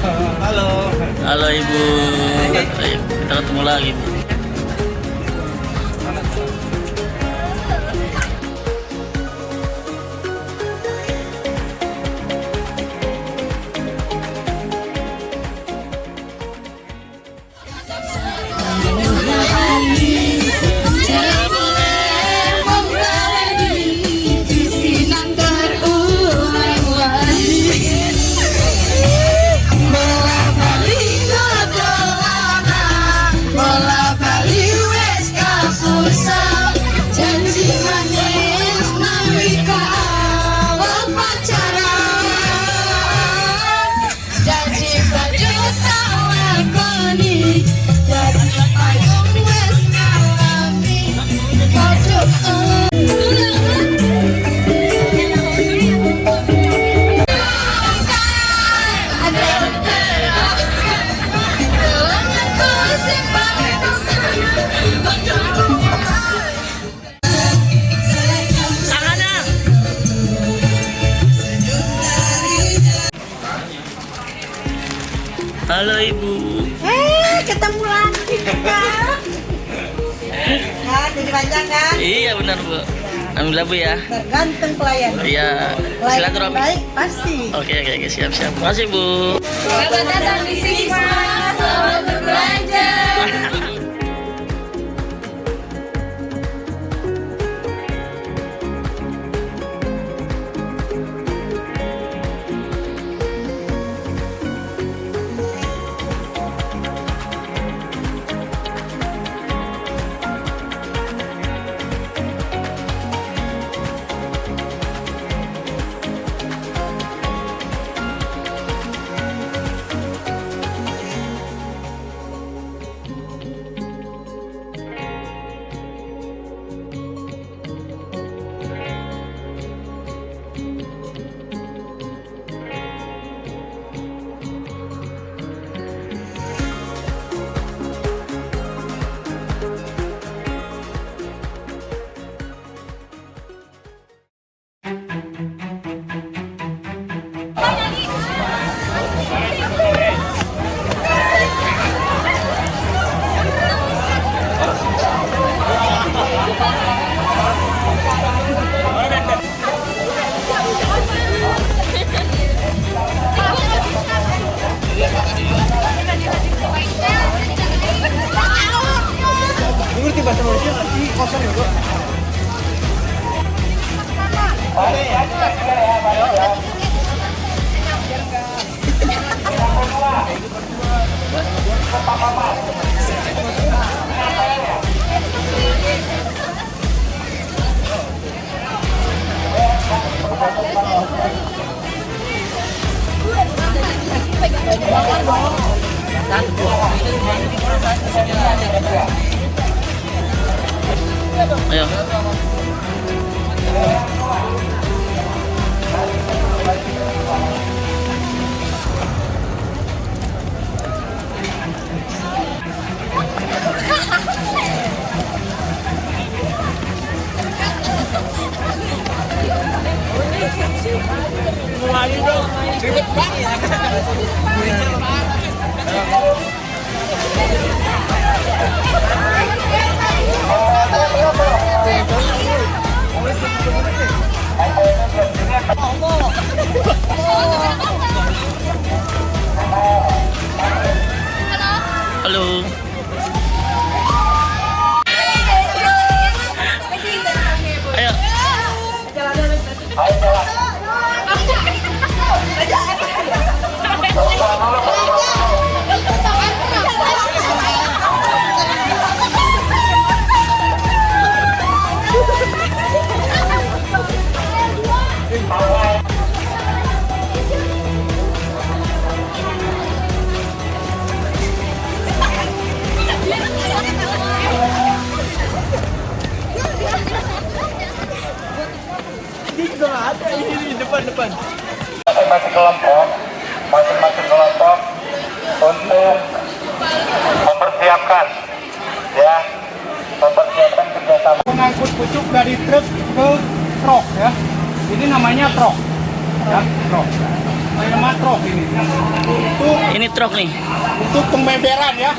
Halo. Halo Ibu. Ayo, kita ketemu lagi Bu. Halo Ibu. Ketemu lagi kan? Kan jadi panjang kan? Iya benar Bu. Alhamdulillah Bu ya. Tergantung pelayan. Iya. Pelayan Silaturahmi. baik pasti. Oke, siap. Makasih Bu. Selamat datang di Sisma. Selamat berbelanja. Ngerti bahasa Indonesia di kosong ya, Bro? Ayo. Mulai dong. Ribet banget. Halo. Ayo. Ini juga nggak ada ini depan. Masing-masing kelompok untuk mempersiapkan kerjasama. Mengangkut pucuk dari truk ke truk ya. Ini namanya truk. Ya, truk. kayak matrok ini. Ini truk nih. Untuk pembeberan ya,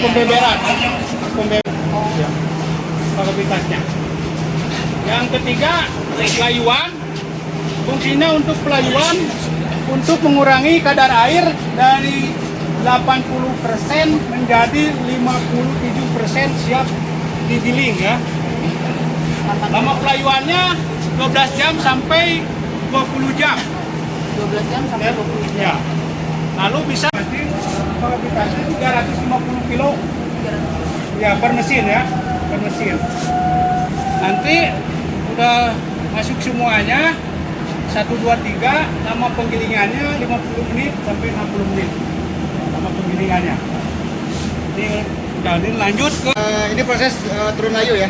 pembeberan. Ya, kapasitasnya. Yang ketiga, pelayuan. Fungsinya untuk pelayuan, untuk mengurangi kadar air dari 80% menjadi 57% siap digiling ya. Lama pelayuannya 12 jam sampai 20 jam. 12 jam sampai 20 jam. Ya. Lalu bisa kapasitasnya 350 kilo. Ya, per mesin ya, per mesin. Nanti udah masuk semuanya 1 2 3, lama penggilingannya 50 menit sampai 60 menit. Lama penggilingannya. Ini udah ini lanjut ke Ini proses turun layu ya.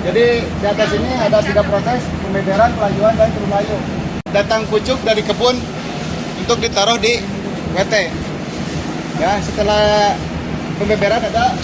Jadi di atas ini ada 3 proses, pembeberan, pelayuan, dan turun layu. Datang pucuk dari kebun untuk ditaruh di WT. Ya, setelah pembeberan ada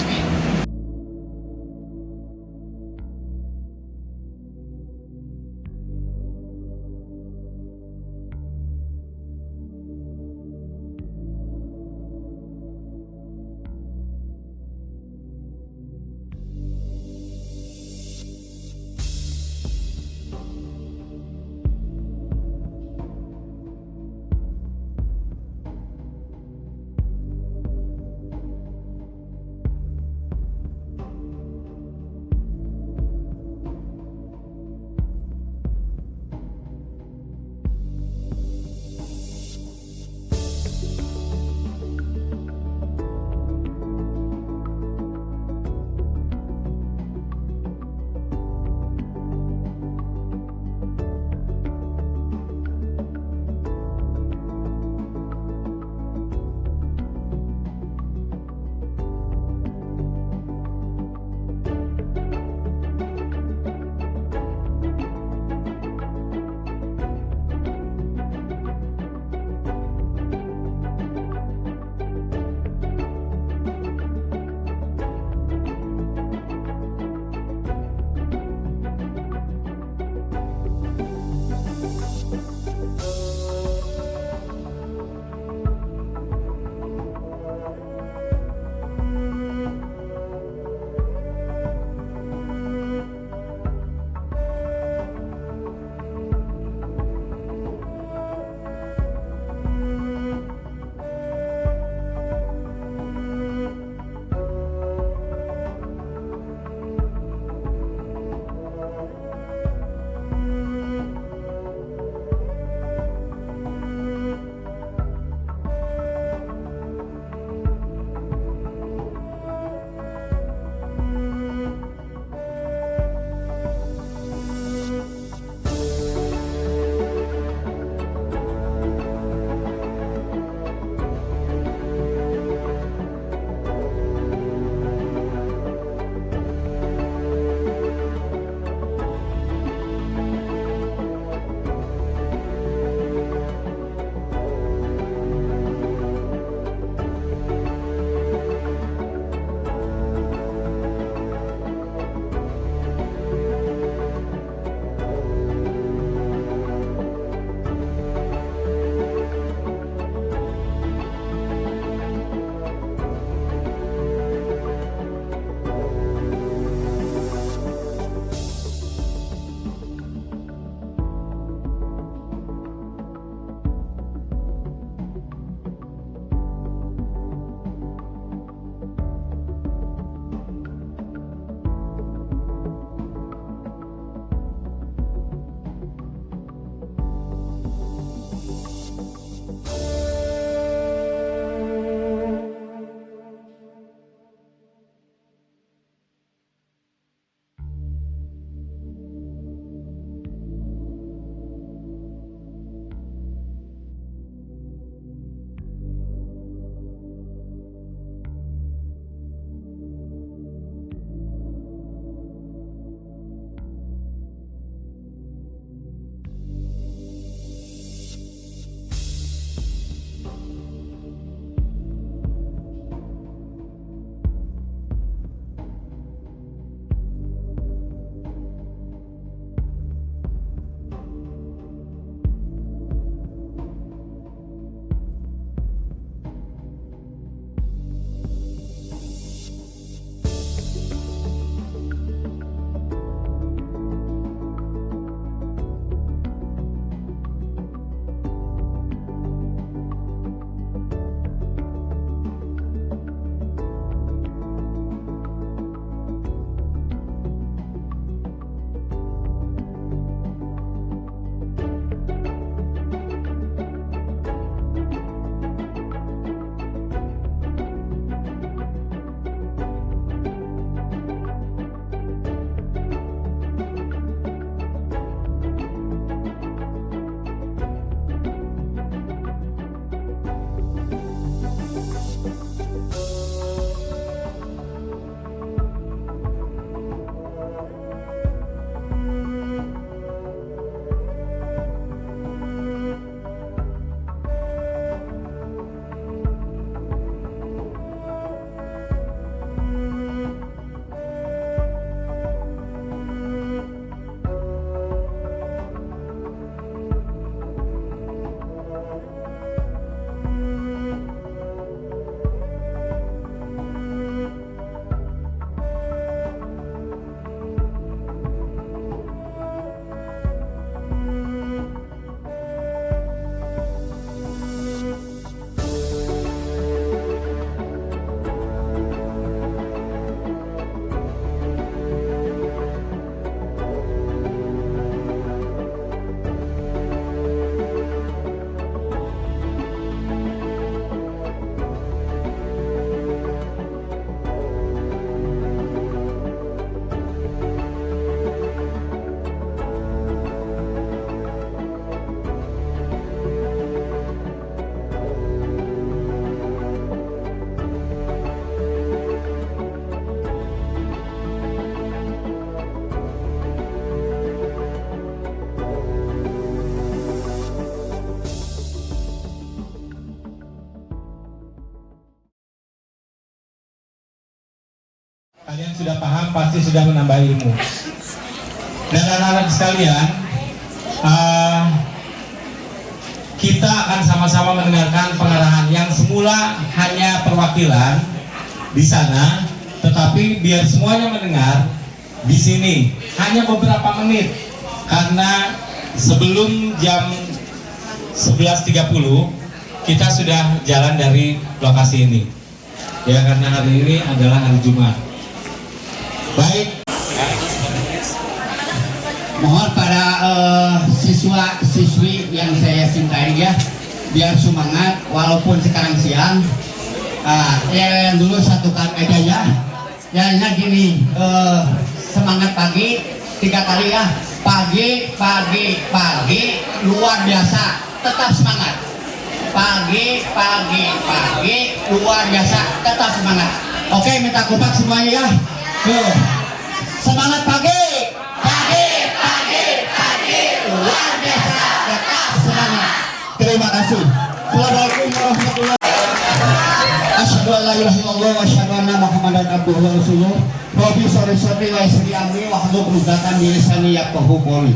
Kalian sudah paham, pasti sudah menambah ilmu. Dan anak-anak sekalian, kita akan sama-sama mendengarkan pengarahan yang semula hanya perwakilan di sana, tetapi biar semuanya mendengar di sini hanya beberapa menit, karena sebelum jam 11.30 kita sudah jalan dari lokasi ini. Ya, karena hari ini adalah hari Jumat. Baik. Mohon para siswa-siswi yang saya cintai ya, biar semangat walaupun sekarang siang. Yang dulu satukan aja ya. Ya gini, semangat pagi 3 kali ya. Pagi luar biasa, tetap semangat. Pagi luar biasa, tetap semangat. Oke, minta kompak semuanya ya. Semangat pagi luar biasa, tetap semangat. Terima kasih. Assalamualaikum warahmatullahi wabarakatuh. Asyhadu an la ilaha illallah wa asyhadu anna Muhammadan abduhu wa rasuluh. Rabbi sholli wa yasri amri wa hlul 'uqdatam min lisani yafqahu qawli.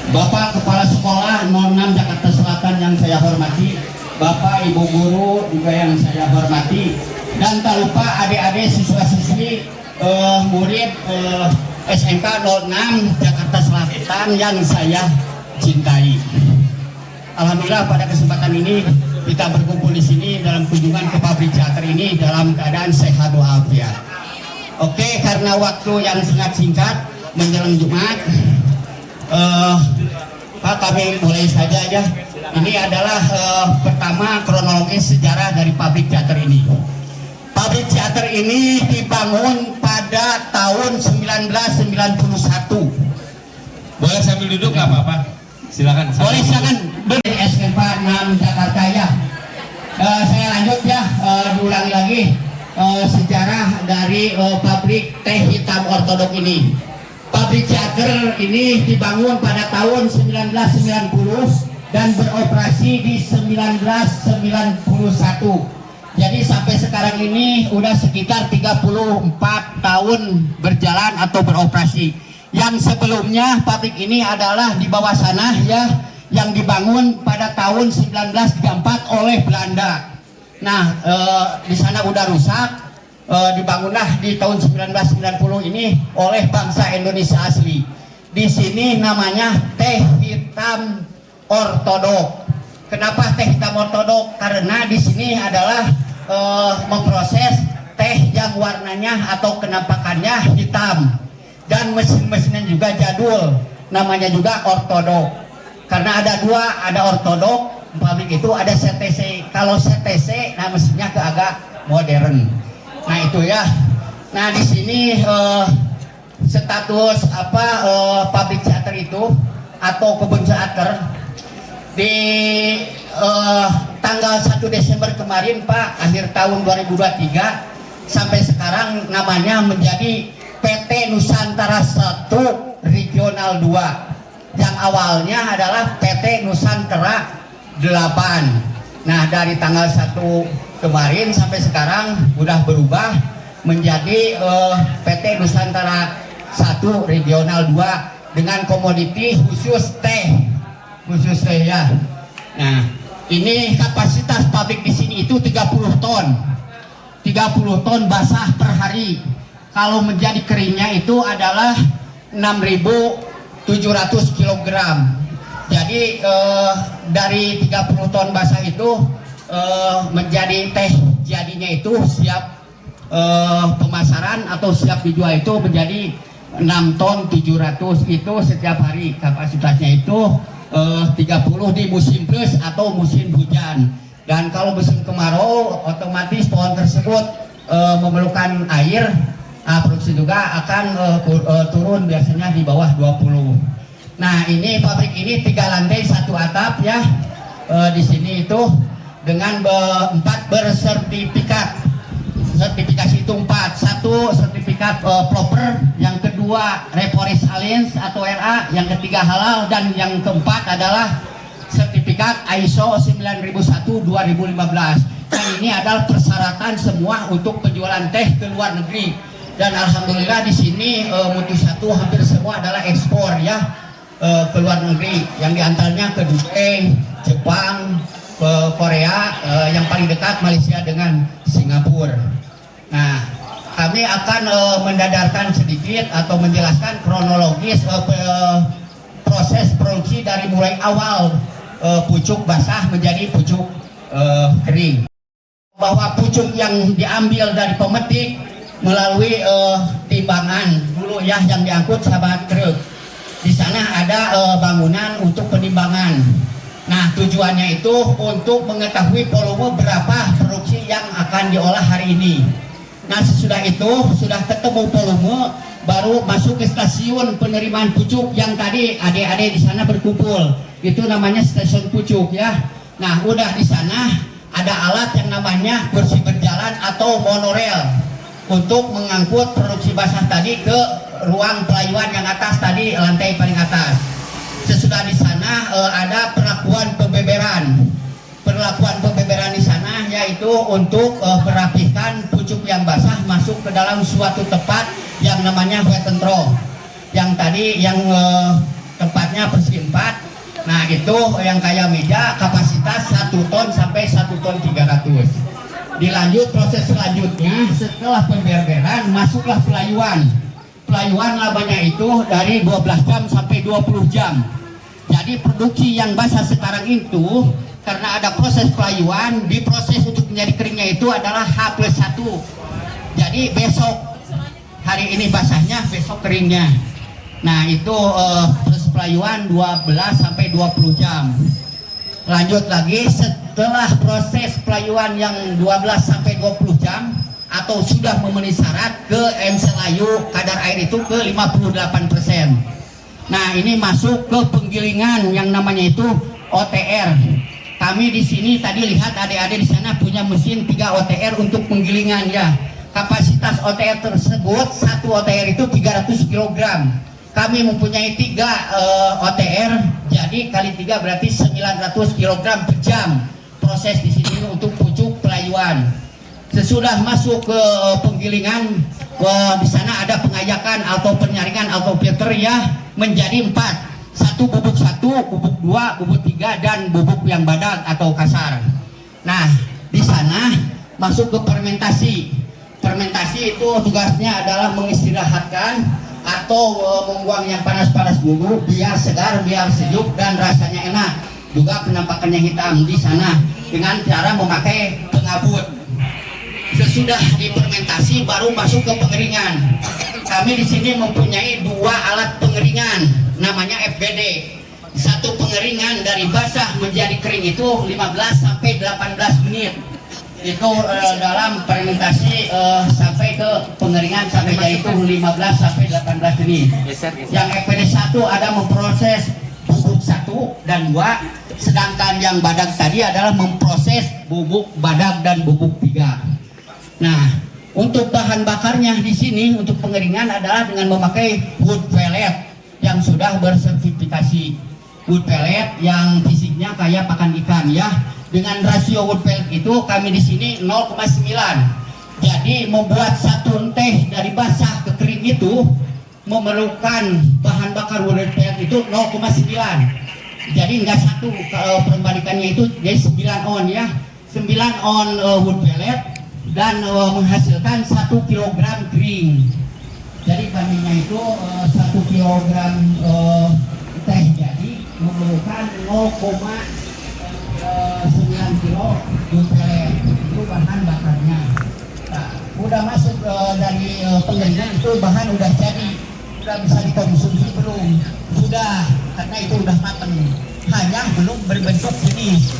Bapak Kepala Sekolah 06 Jakarta Selatan yang saya hormati, Bapak Ibu Guru juga yang saya hormati, dan tak lupa adik-adik siswa-siswi murid SMK 06 Jakarta Selatan yang saya cintai. Alhamdulillah pada kesempatan ini kita berkumpul di sini dalam kunjungan ke pabrik teater ini dalam keadaan sehat walafiat. Oke, karena waktu yang sangat singkat menjelang Jumat, Pak, kami mulai saja ya. Ini adalah pertama kronologis sejarah dari pabrik teater ini. Pabrik teater ini dibangun pada tahun 1991. Boleh sambil duduk nggak apa-apa? Silakan. Boleh silakan. Dari SMK 6 Jakarta ya. Saya lanjut ya, diulangi lagi sejarah dari pabrik teh hitam ortodok ini. Pabrik teater ini dibangun pada tahun 1990 dan beroperasi di 1991. Jadi sampai sekarang ini udah sekitar 34 tahun berjalan atau beroperasi. Yang sebelumnya pabrik ini adalah di bawah sana ya, yang dibangun pada tahun 1934 oleh Belanda. Nah, di sana udah rusak, dibangunlah di tahun 1990 ini oleh bangsa Indonesia asli. Di sini namanya teh hitam ortodok. Kenapa teh hitam ortodok? Karena di sini adalah memproses teh yang warnanya atau kenampakannya hitam, dan mesin-mesinnya juga jadul, namanya juga ortodok. Karena ada dua, ada ortodok pabrik itu, ada CTC. Kalau CTC, nah mesinnya agak modern. Nah itu ya. Nah di sini status pabrik teater itu atau kebun teater di tanggal 1 Desember kemarin Pak, akhir tahun 2023 sampai sekarang namanya menjadi PT Nusantara 1 Regional 2, yang awalnya adalah PT Nusantara 8. Nah dari tanggal 1 kemarin sampai sekarang udah berubah menjadi PT Nusantara 1 Regional 2 dengan komoditi khusus teh ya. Nah ini kapasitas pabrik di sini itu 30 ton basah per hari. Kalau menjadi keringnya itu adalah 6.700 kg. Jadi dari 30 ton basah itu menjadi teh jadinya itu siap pemasaran atau siap dijual itu menjadi 6 ton 700 itu setiap hari. Kapasitasnya itu 30 di musim plus atau musim hujan. Dan kalau musim kemarau otomatis pohon tersebut memerlukan air, produksi juga akan turun biasanya di bawah 20. Nah ini pabrik ini 3 lantai 1 atap ya. Di sini itu dengan 4 bersertifikat. Sertifikasi itu 4. 1 sertifikat proper, yang kedua Reporis Alliance atau RA, yang ketiga halal, dan yang keempat adalah sertifikat ISO 9001-2015. Dan ini adalah persyaratan semua untuk penjualan teh ke luar negeri. Dan alhamdulillah di sini mutu satu hampir semua adalah ekspor ya ke luar negeri, yang diantaranya ke Dubai, Jepang, ke Korea, yang paling dekat Malaysia dengan Singapura. Nah, kami akan mendadarkan sedikit atau menjelaskan kronologis proses produksi dari mulai awal pucuk basah menjadi pucuk kering. Bahwa pucuk yang diambil dari pemetik melalui timbangan dulu ya, yang diangkut sahabat truk. Di sana ada bangunan untuk penimbangan. Nah, tujuannya itu untuk mengetahui volume berapa produksi yang akan diolah hari ini. Nah, sesudah itu sudah ketemu volume, baru masuk ke stasiun penerimaan pucuk yang tadi adik-adik di sana berkumpul. Itu namanya stasiun pucuk ya. Nah, udah di sana ada alat yang namanya kursi berjalan atau monorail untuk mengangkut produksi basah tadi ke ruang pelayuan yang atas tadi, lantai paling atas. Sesudah di sana ada perlakuan pembeberan. Perlakuan pembeberan di sana yaitu untuk merapikan pucuk yang basah masuk ke dalam suatu tempat yang namanya wet and throw. Yang tadi yang tempatnya persegi 4. Nah, itu yang kayak meja kapasitas 1 ton sampai 1 ton 300. Dilanjut proses selanjutnya, setelah pembeberan masuklah pelayuan. Pelayuan lamanya itu dari 12 jam sampai 20 jam. Jadi produksi yang basah sekarang itu karena ada proses pelayuan, diproses untuk menjadi keringnya itu adalah H+1. Jadi besok, hari ini basahnya, besok keringnya. Nah, itu proses pelayuan 12 sampai 20 jam. Lanjut lagi, setelah proses pelayuan yang 12 sampai 20 jam atau sudah memenuhi syarat, ke MC layu kadar air itu ke 58%. Nah, ini masuk ke penggilingan yang namanya itu OTR. Kami di sini tadi lihat adik-adik di sana punya mesin 3 OTR untuk penggilingan ya. Kapasitas OTR tersebut, satu OTR itu 300 kg. Kami mempunyai 3 OTR, jadi kali 3 berarti 900 kg per jam. Proses di sini untuk pucuk pelayuan. Sesudah masuk ke penggilingan, di sana ada pengayakan atau penyaringan atau filter ya, menjadi 4. 1 bubuk 1, bubuk 2, bubuk 3, dan bubuk yang badak atau kasar. Nah, di sana masuk ke fermentasi. Fermentasi itu tugasnya adalah mengistirahatkan atau membuang yang panas-panas dulu biar segar, biar sejuk dan rasanya enak. Juga penampakannya hitam di sana dengan cara memakai pengabut. Sesudah difermentasi baru masuk ke pengeringan. Kami di sini mempunyai 2 alat pengeringan, namanya FBD. Satu pengeringan dari basah menjadi kering itu 15 sampai 18 menit. Itu dalam fermentasi sampai ke pengeringan sampai yaitu 15 sampai 18 menit. Yang FBD 1 ada memproses bubuk 1 dan 2, sedangkan yang badak tadi adalah memproses bubuk badak dan bubuk 3. Nah, untuk bahan bakarnya di sini untuk pengeringan adalah dengan memakai wood pellet yang sudah bersertifikasi. Wood pellet yang fisiknya kayak pakan ikan ya. Dengan rasio wood pellet itu kami di sini 0,9. Jadi membuat satu teh dari basah ke kering itu memerlukan bahan bakar wood pellet itu 0,9. Jadi enggak 1, kalau perbandingannya itu jadi 9 on ya. 9 on wood pellet dan menghasilkan 1 kilogram kering. Jadi bandingnya itu 1 kilogram teh jadi memerlukan 0,9 kilo wood pellet. Itu bahan bakarnya. Nah, udah masuk dari pengeringan itu bahan udah jadi, udah bisa dikonsumsi belum? Sudah, karena itu udah matang. Hanya belum berbentuk jenis.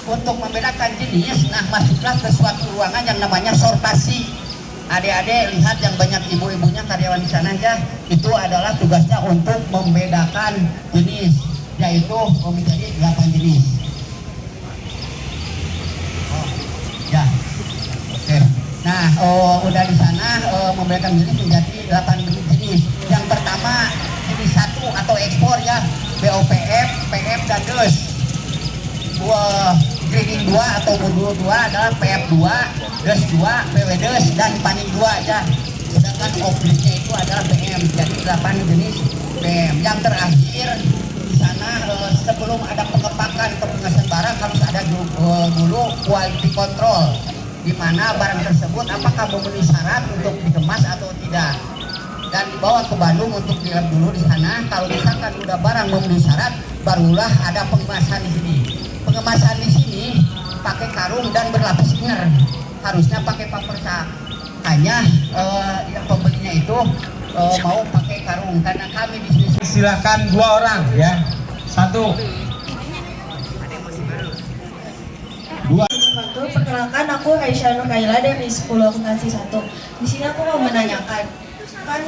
Untuk membedakan jenis, nah masuklah ke suatu ruangan yang namanya sortasi. Adik-adik lihat yang banyak ibu-ibunya karyawan di sana ya, itu adalah tugasnya untuk membedakan jenis, yaitu menjadi 8 jenis. Ya, oke. Nah, udah di sana membedakan jenis menjadi 8 jenis. Yang pertama jenis 1 atau ekspor ya, BOPF, PF dan DES. Grading 2 atau modul 2 adalah PF2, DES 2, PW DES, dan Paning 2 aja. Sedangkan kan objeknya itu adalah BM, jadi 8 jenis BM. Yang terakhir di sana sebelum ada pengepakan atau pengesan barang harus ada dulu quality control, di mana barang tersebut apakah memenuhi syarat untuk dikemas atau tidak, dan dibawa ke Bandung untuk dilab dulu di sana. Kalau misalkan udah barang memenuhi syarat, barulah ada pengemasan di sini. Pengemasan di sini pakai karung dan berlapis inner, harusnya pakai paper sack. Hanya yang pembelinya itu mau pakai karung, karena kami di sini. Silakan 2 orang ya. 1. 2. Perkenalkan, aku Aisyah Nur Kaila dari 10 akuntansi 1. Di sini aku mau menanyakan, kan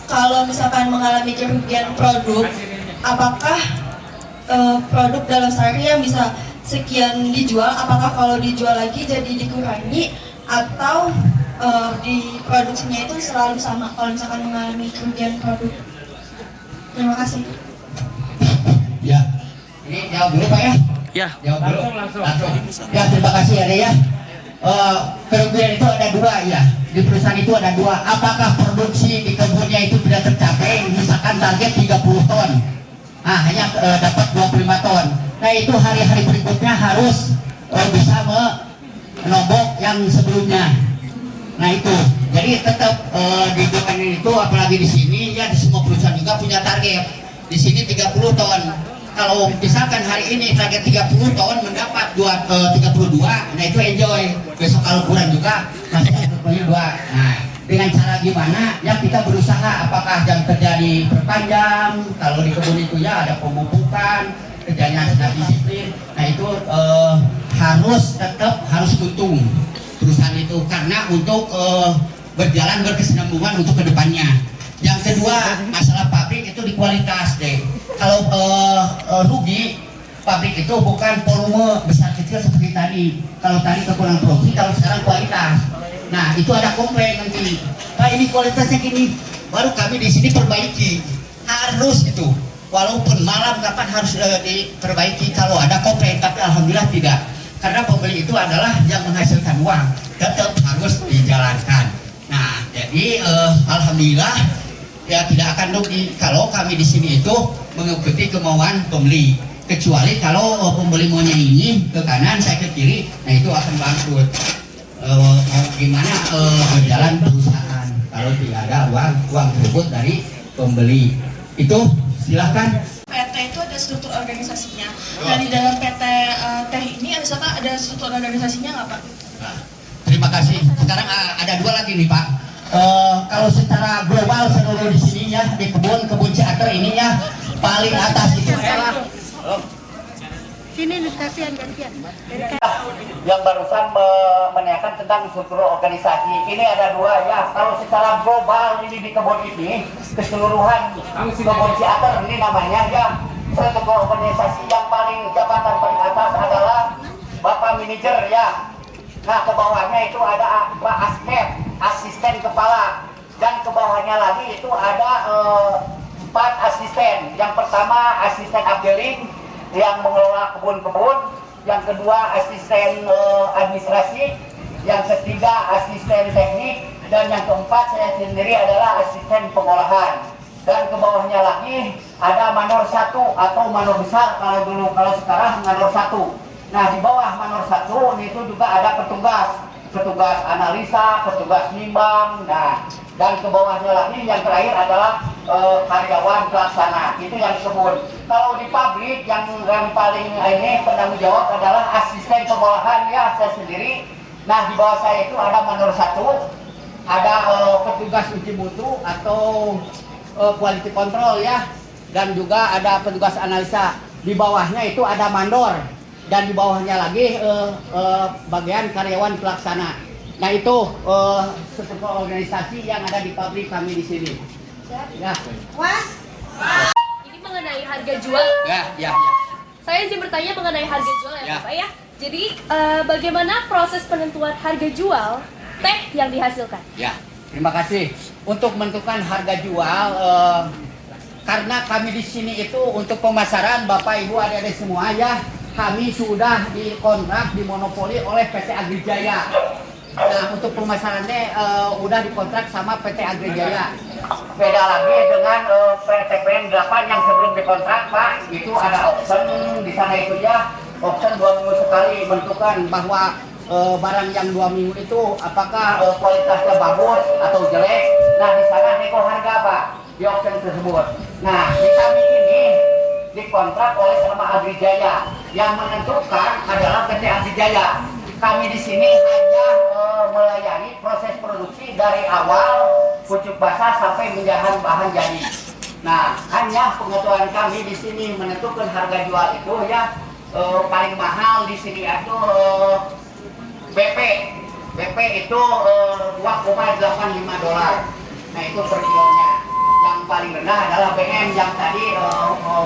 kalau misalkan mengalami kerugian produk, apakah produk dalam sehari yang bisa sekian dijual, apakah kalau dijual lagi jadi dikurangi, atau di produksinya itu selalu sama kalau misalkan mengalami kerugian produk? Terima kasih. Ya, ini jawab dulu Pak ya. Ya. Jawab dulu. Langsung. Ya, terima kasih ya ya. Kerugian itu ada 2 ya. Di perusahaan itu ada 2. Apakah produksi di kebunnya itu tidak tercapai, misalkan target 30 ton. Nah, hanya dapat 25 ton. Nah, itu hari-hari berikutnya harus bisa menombok yang sebelumnya. Nah, itu. Jadi tetap di BUMN itu, apalagi di sini ya, di semua perusahaan juga punya target. Di sini 30 ton. Kalau misalkan hari ini target 30 ton mendapat 32, nah itu enjoy. Besok kalau kurang juga masih ada 2. Nah, dengan cara gimana? Ya kita berusaha, apakah jam kerja diperpanjang, kalau di kebun itu ya ada pemupukan, kerjanya sedang disiplin. Nah itu harus untung perusahaan itu, karena untuk berjalan berkesinambungan untuk kedepannya. Yang kedua, masalah pabrik itu di kualitas deh. Kalau rugi, pabrik itu bukan volume besar kecil seperti tadi. Kalau tadi kekurangan produksi, kalau sekarang kualitas. Nah, itu ada komplain nanti. Pak, ini kualitasnya gini. Baru kami di sini perbaiki. Harus itu. Walaupun malam kapan harus diperbaiki kalau ada komplain, tapi alhamdulillah tidak. Karena pembeli itu adalah yang menghasilkan uang, tetap harus dijalankan. Nah, jadi alhamdulillah ya tidak akan rugi kalau kami di sini itu mengikuti kemauan pembeli. Kecuali kalau pembeli maunya ini ke kanan, saya ke kiri, nah itu akan bangkrut. Gimana berjalan perusahaan kalau tidak ada uang tersebut dari pembeli? Itu silahkan. PT itu ada struktur organisasinya. Nah, di dalam PT Teh ini misalkan ada struktur organisasinya nggak Pak? Nah, terima kasih. Sekarang ada 2 lagi nih Pak. Kalau secara global seluruh di sini ya, di kebun Ciater ini ya, paling atas itu adalah Sini kasihan gantian. yang barusan menanyakan tentang struktur organisasi. Ini ada 2 ya. Kalau secara global ini di kebun ini keseluruhan kebun Ciater ini namanya ya, struktur organisasi yang jabatan paling atas adalah Bapak Manajer ya. Nah, ke bawahnya itu ada Pak Askep, asisten kepala, dan ke bawahnya lagi itu ada 4 asisten. Yang pertama asisten upgrading yang mengelola kebun-kebun, yang kedua asisten administrasi, yang ketiga asisten teknik, dan yang keempat saya sendiri adalah asisten pengolahan. Dan ke bawahnya lagi ada manor 1 atau manor besar kalau dulu, kalau sekarang manor 1. Nah, di bawah manor 1 itu juga ada petugas analisa, petugas nimbang. Nah, dan ke bawahnya lagi yang terakhir adalah karyawan pelaksana. Itu yang kebun. Kalau di pabrik yang paling ini penanggung jawab adalah asisten pengolahan ya, saya sendiri. Nah, di bawah saya itu ada manor 1, ada petugas uji mutu atau quality control ya, dan juga ada petugas analisa. Di bawahnya itu ada mandor, dan di bawahnya lagi bagian karyawan pelaksana. Nah, itu struktur organisasi yang ada di pabrik kami di sini. Ya. Ini mengenai harga jual. Ya. Saya izin bertanya mengenai harga jual ya Bapak ya. Jadi bagaimana proses penentuan harga jual teh yang dihasilkan? Ya, terima kasih. Untuk menentukan harga jual, karena kami di sini itu untuk pemasaran, Bapak Ibu adik-adik semua ya, kami sudah dikontrak, dimonopoli oleh PT Agrijaya. Nah, untuk pemasarannya udah dikontrak sama PT Agrijaya. Beda lagi dengan PT PN8 yang sebelum dikontrak, Pak, itu ada option di sana itu ya. Option 2 minggu sekali menentukan bahwa barang yang 2 minggu itu apakah kualitasnya bagus atau jelek. Nah, di sana nego harga, Pak, di option tersebut. Nah, di kami ini dikontrak oleh sama Agrijaya. Yang menentukan adalah PT Agrijaya. Kami di sini hanya melayani proses produksi dari awal pucuk basah sampai menjadi bahan jadi. Nah, hanya pengetahuan kami di sini menentukan harga jual itu ya paling mahal di sini itu BP. BP itu $2,85. Nah, itu per kilonya. Yang paling rendah adalah BM yang tadi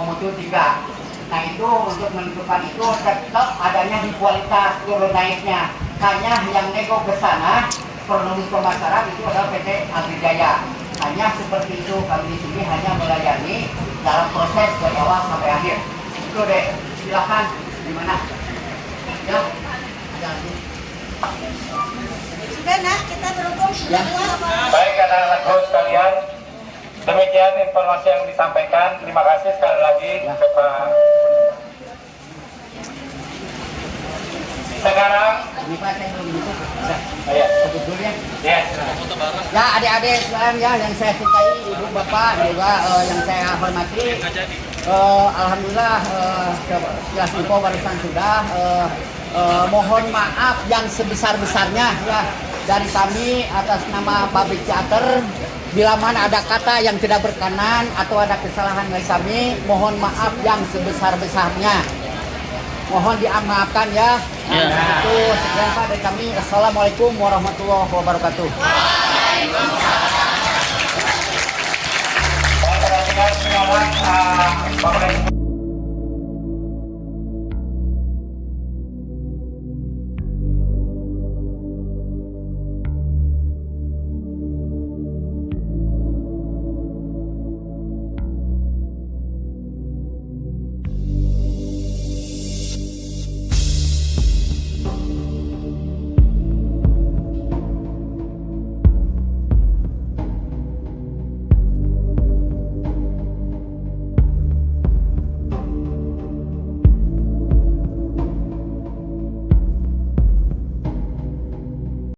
mutu 3. Nah, itu untuk menentukan itu tetap adanya di kualitas turun naiknya. Hanya yang nego ke sana produksi pemasaran itu adalah PT Agrijaya. Hanya seperti itu, kami di sini hanya melayani dalam proses dari awal sampai akhir. Itu deh, silakan gimana? Ya, Sudah nah, kita terhubung. Ya. Baik anak-anak sekalian, demikian informasi yang disampaikan. Terima kasih sekali lagi Bapak. Sekarang, Ini Pak, saya belum tutup. ya, Tutup dulu ya. ya. Ya, adik-adik sekalian ya yang saya cintai, ibu bapak juga yang saya hormati. Alhamdulillah sekilas info barusan sudah. Mohon maaf yang sebesar-besarnya ya dari kami atas nama Public Theater. Bila mana ada kata yang tidak berkenan atau ada kesalahan dari kami, mohon maaf yang sebesar-besarnya. Mohon dimaafkan ya. Ya. Itu sekian Pak dari kami. Assalamualaikum warahmatullahi wabarakatuh. Saya perhatikan semua Bapak